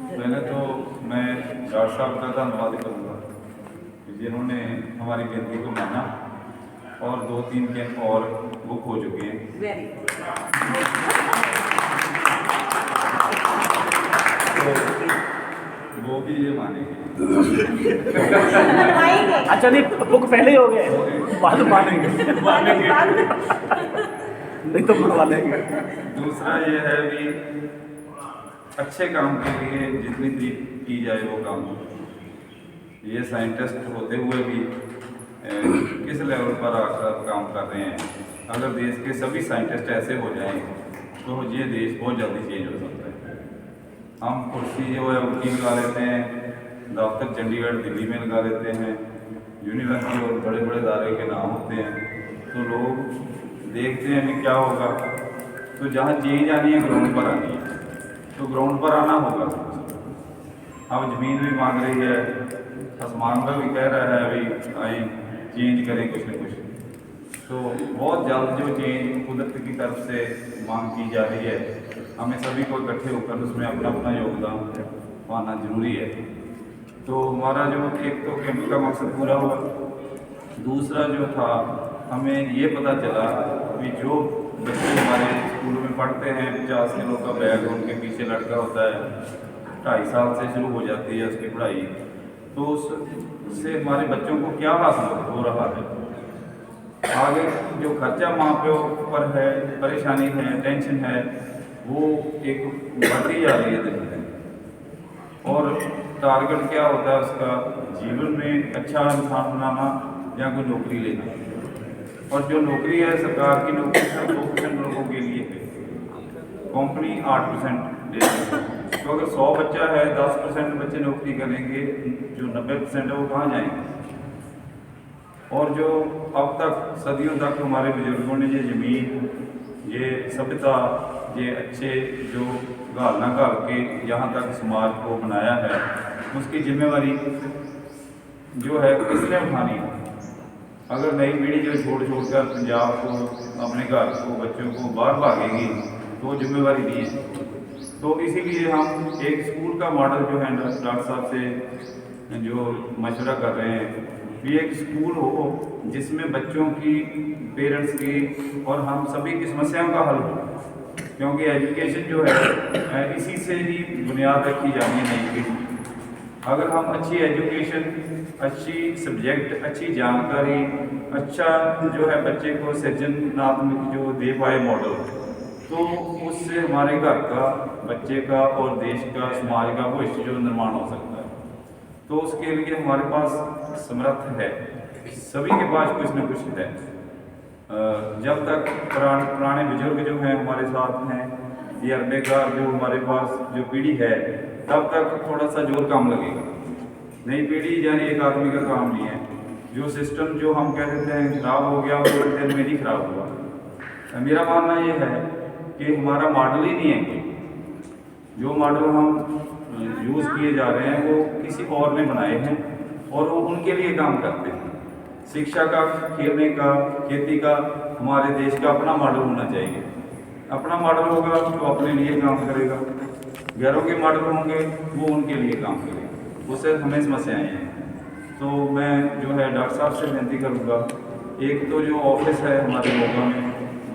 पहले तो मैं डॉक्टर साहब का धन्यवाद करूँगा जिन्होंने हमारी बेनती को माना और 2-3 कैंप और बुक हो चुके हैं। तो वो भी ये मानेंगे। अच्छा नहीं, बुक पहले ही हो गए, बाद में मानेंगे नहीं तो बनवा लेंगे। दूसरा ये है भी अच्छे काम के लिए जितनी तारीफ की जाए वो काम। ये साइंटिस्ट होते हुए भी किस लेवल पर आकर काम कर रहे हैं। अगर देश के सभी साइंटिस्ट ऐसे हो जाएं तो ये देश बहुत जल्दी चेंज हो सकता है। हम कुर्सी जो है उनकी लगा लेते हैं, दफ्तर चंडीगढ़ दिल्ली में लगा लेते हैं, यूनिवर्सिटी और बड़े बड़े इदारे के नाम होते हैं, तो लोग देखते हैं कि क्या होगा। तो जहाँ चेंज आनी है ग्राउंड पर आनी है, तो ग्राउंड पर आना होगा। अब ज़मीन भी मांग रही है, आसमान का भी कह रहा है अभी आए चेंज करें कुछ न कुछ। तो बहुत जल्द जो चेंज कुदरत की तरफ से मांग की जा रही है, हमें सभी को इकट्ठे होकर उसमें अपना अपना योगदान पाना जरूरी है। तो हमारा जो एक तो कैंप का मकसद पूरा हुआ। दूसरा जो था, हमें ये पता चला कि जो बच्चे हमारे स्कूलों में पढ़ते हैं 50 किलो का बैग उनके पीछे लटका होता है, 2.5 साल से शुरू हो जाती है उसकी पढ़ाई, तो उससे हमारे बच्चों को क्या हासिल हो रहा है। आगे जो खर्चा माँ प्यों पर है, परेशानी है, टेंशन है, वो एक बढ़ती जा रही है दिन दिन। और टारगेट क्या होता है उसका, जीवन में अच्छा इंसान बनाना या कोई नौकरी लेना। और जो नौकरी है सरकार की नौकरी सिर्फ 2% लोगों के लिए है, कंपनी 8% देती है। तो अगर 100 बच्चा है, 10% बच्चे नौकरी करेंगे, जो 90% है वो कहाँ जाएंगे। और जो अब तक सदियों तक हमारे बुजुर्गों ने ये ज़मीन, ये सभ्यता, ये अच्छे जो घालना घाल के यहाँ तक समाज को बनाया है, उसकी जिम्मेवारी जो है किसने उठानी है। अगर नई पीढ़ी जो छोड़ कर पंजाब को, अपने घर को, बच्चों को बाहर भागेगी तो जिम्मेवारी नहीं है। तो इसीलिए हम एक स्कूल का मॉडल जो है डॉक्टर साहब से जो मशवरा कर रहे हैं कि एक स्कूल हो जिसमें बच्चों की, पेरेंट्स की और हम सभी की समस्याओं का हल हो। क्योंकि एजुकेशन जो है इसी से ही बुनियाद रखी जानी है नई पीढ़ी। अगर हम अच्छी एजुकेशन, अच्छी सब्जेक्ट, अच्छी जानकारी, अच्छा जो है बच्चे को सृजनात्मक जो दे पाए मॉडल, तो उससे हमारे घर का, बच्चे का और देश का, समाज का भविष्य जो निर्माण हो सकता है। तो उसके लिए हमारे पास समर्थ है, सभी के पास कुछ न कुछ है। जब तक पुराने बुजुर्ग जो हैं हमारे साथ हैं, ये अरबेकार जो हमारे पास जो पीढ़ी है, तब तक थोड़ा सा जोर कम लगेगा। नई पीढ़ी यानी एक आदमी का काम नहीं है। जो सिस्टम जो हम कह देते हैं खराब हो गया, वो एक दिन में नहीं खराब हुआ। मेरा मानना ये है कि हमारा मॉडल ही नहीं है कोई। जो मॉडल हम यूज़ किए जा रहे हैं वो किसी और ने बनाए हैं और वो उनके लिए काम करते हैं। शिक्षा का, खेलने का, खेती का, हमारे देश का अपना मॉडल होना चाहिए। अपना मॉडल होगा तो अपने लिए काम करेगा, गैरों के मॉडल होंगे वो उनके लिए काम करेगा, उससे हमें समस्याएँ हैं। तो मैं जो है डॉक्टर साहब से विनती करूँगा, एक तो जो ऑफिस है हमारे मोगा में,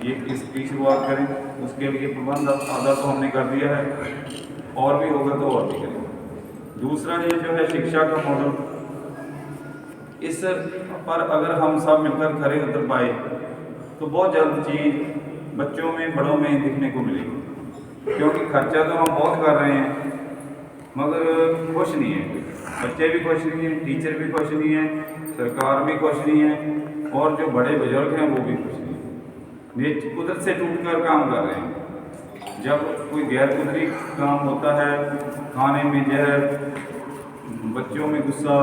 ये इसकी शुरुआत करें। उसके लिए प्रबंध आधा तो हमने कर दिया है, और भी होगा तो और भी करेंगे। दूसरा ये जो है शिक्षा का मॉडल, इस पर अगर हम सब मिलकर खरे उतर पाए तो बहुत जल्द चीज़ बच्चों में, बड़ों में दिखने को मिलेगी। क्योंकि खर्चा तो हम बहुत कर रहे हैं मगर खुश नहीं है, बच्चे भी खुश नहीं हैं, टीचर भी खुश नहीं है, सरकार भी खुश नहीं है, और जो बड़े बुजुर्ग हैं वो भी खुश नहीं है। ये कुदरत से टूटकर काम कर रहे हैं। जब कोई गैर कुदरती काम होता है, खाने में जहर, बच्चों में गुस्सा,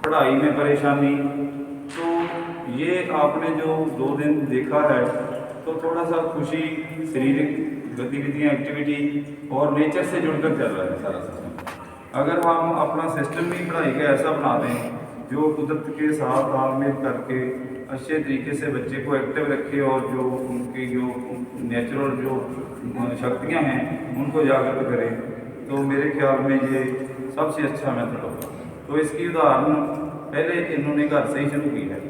पढ़ाई में परेशानी, तो ये आपने जो 2 दिन देखा है तो थोड़ा सा खुशी, शारीरिक गतिविधियाँ, एक्टिविटी और नेचर से जुड़कर चल रहा है सारा सिस्टम। अगर हम अपना सिस्टम भी पढ़ाई का ऐसा बना दें जो कुदरत के साथ तालमेल करके अच्छे तरीके से बच्चे को एक्टिव रखे और जो उनकी जो नेचुरल जो शक्तियाँ हैं उनको जागृत करे, तो मेरे ख्याल में ये सबसे अच्छा मेथड होगा। तो इसकी उदाहरण पहले इन्होंने घर से ही शुरू की है।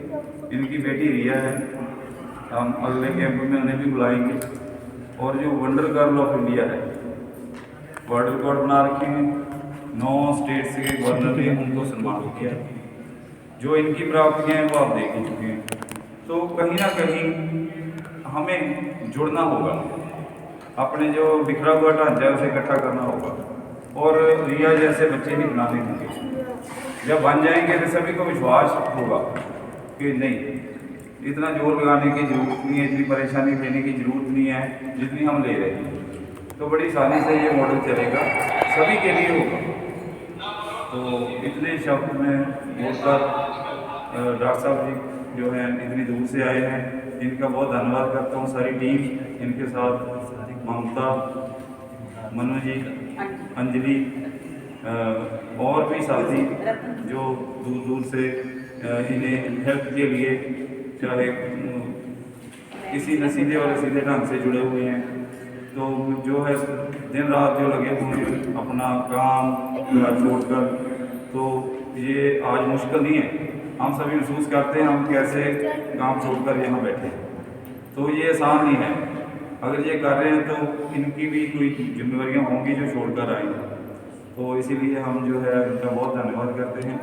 इनकी बेटी रिया है, हम अगले कैंप में उन्हें भी बुलाएंगे। और जो वंडर गर्ल ऑफ इंडिया है, वर्ल्ड रिकॉर्ड बना रखे हैं, 9 स्टेट्स के गवर्नर ने उनको सम्मानित किया। जो इनकी प्राप्तियाँ हैं वो आप देख ही चुके हैं। तो कहीं ना कहीं हमें जुड़ना होगा, अपने जो बिखरा हुआ ढांचा है उसे इकट्ठा करना होगा और रिया जैसे बच्चे ही बनाने होंगे। जब बन जाएंगे तो सभी को विश्वास होगा कि नहीं, इतना जोर लगाने की ज़रूरत नहीं है, इतनी परेशानी लेने की ज़रूरत नहीं है जितनी हम ले रहे हैं। तो बड़ी आसानी से ये मॉडल चलेगा, सभी के लिए होगा। तो इतने शब्द में बोलकर डॉक्टर साहब जी जो हैं इतनी दूर से आए हैं, इनका बहुत धन्यवाद करता हूँ। सारी टीम, इनके साथ ममता, मनु जी, अंजलि और भी साथी जो दूर दूर से इन्हें हेल्प के लिए चाहे किसी न सीधे और सीधे ढंग से जुड़े हुए हैं। तो जो है दिन रात जो लगे हुए हैं अपना काम छोड़कर, तो ये आज मुश्किल नहीं है। हम सभी महसूस करते हैं हम कैसे काम छोड़कर यहाँ बैठे हैं, तो ये आसान नहीं है। अगर ये कर रहे हैं तो इनकी भी कोई जिम्मेवारियाँ होंगी जो छोड़कर आएंगी। तो इसीलिए हम जो है उनका बहुत धन्यवाद करते हैं।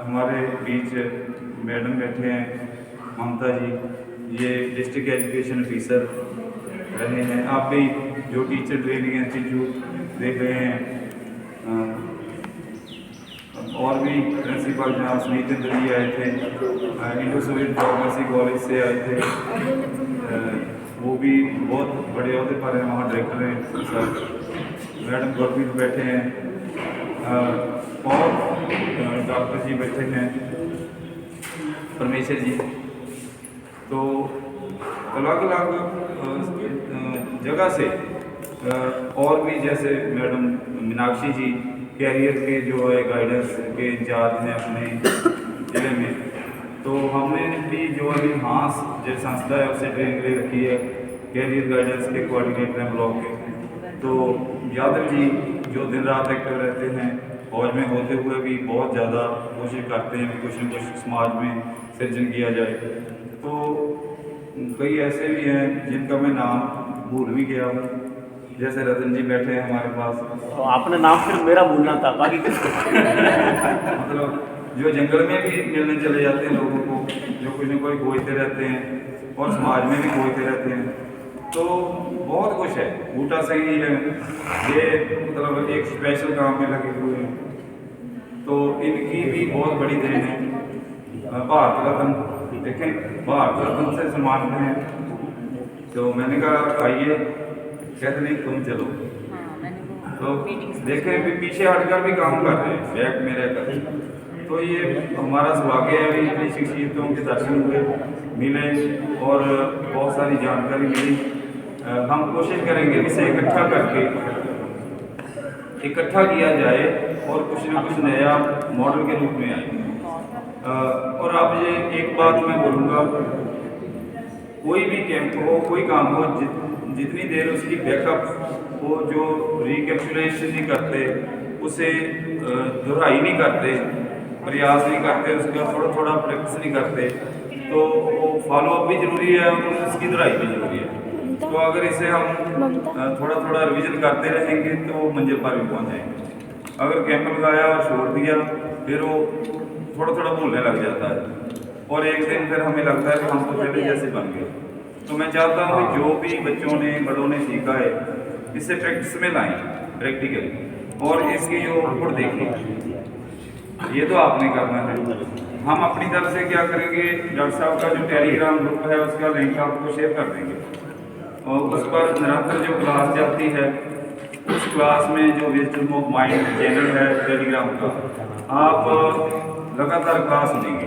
हमारे बीच मैडम बैठे हैं ममता जी, ये डिस्ट्रिक्ट एजुकेशन ऑफिसर रहे हैं। आप भी जो टीचर ट्रेनिंग इंस्टीट्यूट देख रहे हैं, और भी प्रिंसिपल जहाँ सुनीत इंद्र जी आए थे, इंडो सोवियत फार्मेसी कॉलेज से आए थे, वो भी बहुत बड़े अहदे पर हैं, वहाँ डायरेक्टर हैं सर। मैडम गुरप्रीत बैठे हैं और डॉक्टर जी बैठे हैं, परमेश्वर जी। तो अलग अलग जगह से और भी जैसे मैडम मीनाक्षी जी कैरियर के जो है गाइडेंस के इंचार्ज हैं अपने ज़िले में। तो हमने भी जो अभी हांस जो संस्था है उससे ट्रेनिंग ले रखी है, कैरियर गाइडेंस के कोऑर्डिनेटर हैं ब्लॉक के। तो यादव जी जो दिन रात एक्टिव रहते हैं, फौज में होते हुए भी बहुत ज़्यादा कोशिश करते हैं कि कुछ न कुछ समाज में सृजन किया जाए। तो कई ऐसे भी हैं जिनका मैं नाम भूल भी गया हूँ, जैसे रतन जी बैठे हैं हमारे पास। तो आपने नाम फिर मेरा भूलना था, बाकी मतलब जो जंगल में भी मिलने चले जाते हैं लोगों को, जो कुछ न कोई खोजते रहते हैं और समाज में भी खोजते रहते हैं। तो बहुत कुछ है, बूटा सही है, ये मतलब एक स्पेशल काम में लगे हुए हैं। तो इनकी भी बहुत बड़ी देन है। भारत रत्न देखें, भारत रत्न से सम्मानित हैं। तो मैंने कहा आइए, कहते नहीं तुम चलो। तो देखें भी पीछे हटकर भी काम कर रहे हैं, बैक में रहकर। तो ये हमारा सौभाग्य है भी इतनी शख्सियतों के दर्शन हुए मिले और बहुत सारी जानकारी मिली। हम कोशिश करेंगे इसे इकट्ठा करके इकट्ठा किया जाए और कुछ न कुछ नया मॉडल के रूप में आए। और अब ये एक बात मैं बोलूँगा, कोई भी कैंप हो, कोई काम हो, जितनी देर उसकी बैकअप वो जो रिकैप्चुलेशन नहीं करते, उसे दोहराई नहीं करते, प्रयास नहीं करते, उसका थोड़ा थोड़ा प्रैक्टिस नहीं करते, तो वो फॉलोअप भी ज़रूरी है और उसकी दोहराई भी ज़रूरी है। तो अगर इसे हम थोड़ा थोड़ा रिवीजन करते रहेंगे तो मंजिल पर भी पहुँच जाएंगे। अगर कैंप लगाया और छोड़ दिया फिर वो थोड़ा थोड़ा भूलने लग जाता है और एक दिन फिर हमें लगता है कि हम तो पहले जैसे बन गए। तो मैं चाहता हूँ कि जो भी बच्चों ने बड़ों ने सीखा है इसे प्रैक्टिस में लाएं, प्रैक्टिकली, और इसकी जो आउटपुट देखें। ये तो आपने करना है। हम अपनी तरफ से क्या करेंगे, डॉक्टर साहब का जो टेलीग्राम ग्रुप है उसका लिंक आपको शेयर कर देंगे और उस पर निरंतर जो क्लास चलती है उस क्लास में जो विजडम ऑफ माइंड चैनल है टेलीग्राम का, आप लगातार क्लास सुनेंगे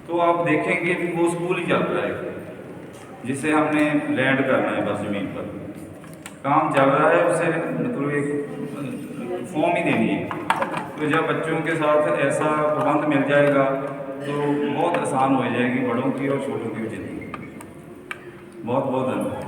तो आप देखेंगे कि वो स्कूल ही चल रहा है जिसे हमने लैंड करना है। बस ज़मीन पर काम चल रहा है, उसे मतलब एक फॉर्म ही देनी है। तो जब बच्चों के साथ ऐसा प्रबंध मिल जाएगा तो बहुत आसान हो जाएगी बड़ों की और छोटों की ज़िंदगी। बहुत बहुत धन्यवाद।